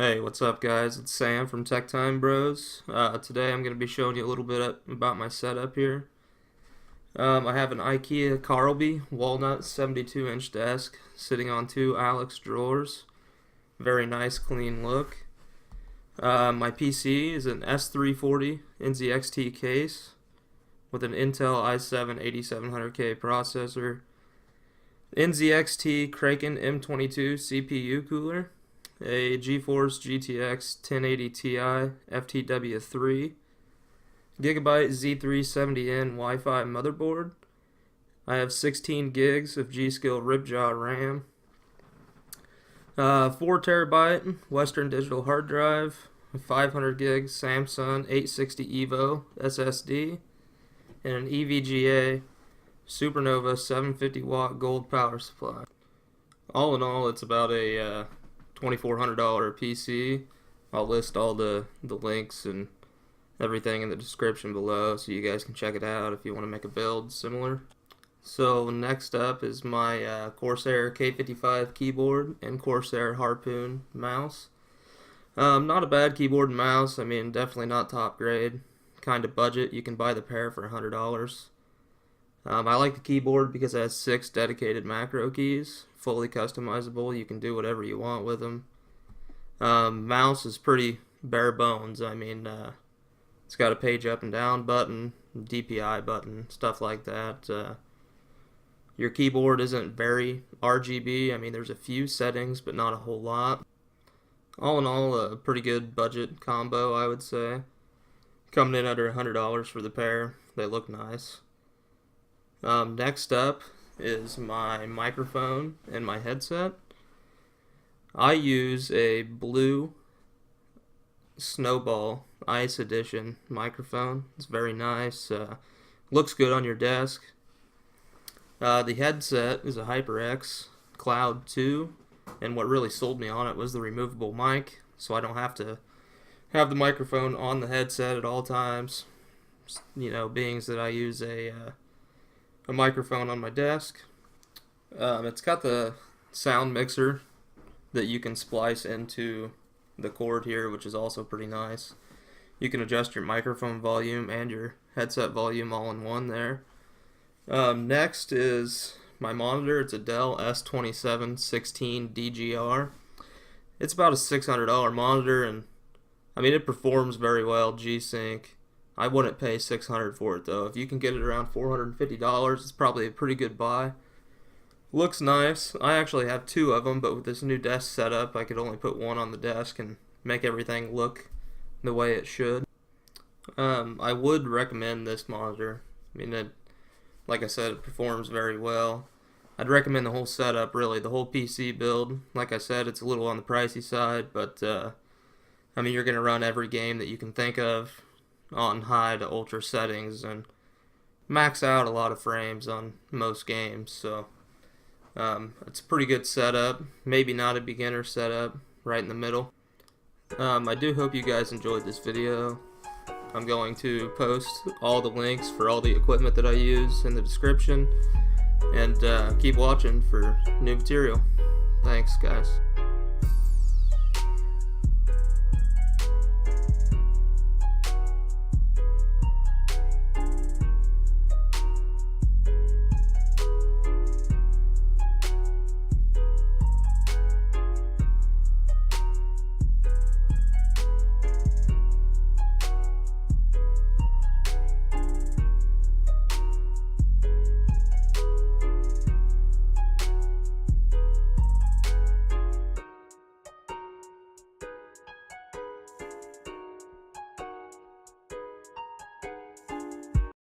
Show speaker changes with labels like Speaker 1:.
Speaker 1: Hey, what's up guys? It's Sam from Tech Time Bros. Today I'm going to be showing you a little bit about my setup here. I have an IKEA Carlby walnut 72-inch desk sitting on two Alex drawers. Very nice clean look. My PC is an S340 NZXT case with an Intel i7-8700K processor, NZXT Kraken M22 CPU cooler, a GeForce GTX 1080 Ti FTW3, Gigabyte Z370N Wi-Fi motherboard. I have 16 gigs of G.Skill Ripjaw RAM, 4 terabyte Western Digital hard drive, 500 gig Samsung 860 EVO SSD, and an EVGA Supernova 750 watt gold power supply. All in all, it's about a $2,400 PC. I'll list all the links and everything in the description below so you guys can check it out if you want to make a build similar. So next up is my Corsair K55 keyboard and Corsair Harpoon mouse. Not a bad keyboard and mouse. I mean, definitely not top grade. Kind of budget. You can buy the pair for $100. I like the keyboard because it has 6 dedicated macro keys, fully customizable. You can do whatever you want with them. Mouse is pretty bare bones. I mean, it's got a page up and down button, DPI button, stuff like that. Your keyboard isn't very RGB. I mean, there's a few settings, but not a whole lot. All in all, a pretty good budget combo, I would say. Coming in under $100 for the pair. They look nice. Next up is my microphone and my headset. I use a blue Snowball Ice Edition microphone. It's very nice. Looks good on your desk. The headset is a HyperX Cloud 2, and what really sold me on it was the removable mic, so I don't have to have the microphone on the headset at all times. You know, being that I use a microphone on my desk. It's got the sound mixer that you can splice into the cord here, which is also pretty nice. You can adjust your microphone volume and your headset volume all in one there. Next is my monitor. It's a Dell S2716 DGR. It's about a $600 monitor, and I mean, it performs very well, G-Sync. I wouldn't pay $600 for it though. If you can get it around $450, it's probably a pretty good buy. Looks nice. I actually have 2 of them, but with this new desk setup, I could only put one on the desk and make everything look the way it should. I would recommend this monitor. I mean, like I said, it performs very well. I'd recommend the whole setup, really, the whole PC build. Like I said, it's a little on the pricey side, but I mean, you're going to run every game that you can think of on high to ultra settings and max out a lot of frames on most games, so it's a pretty good setup. Maybe not a beginner setup, right in the middle. I do hope you guys enjoyed this video. I'm going to post all the links for all the equipment that I use in the description, and keep watching for new material. Thanks guys.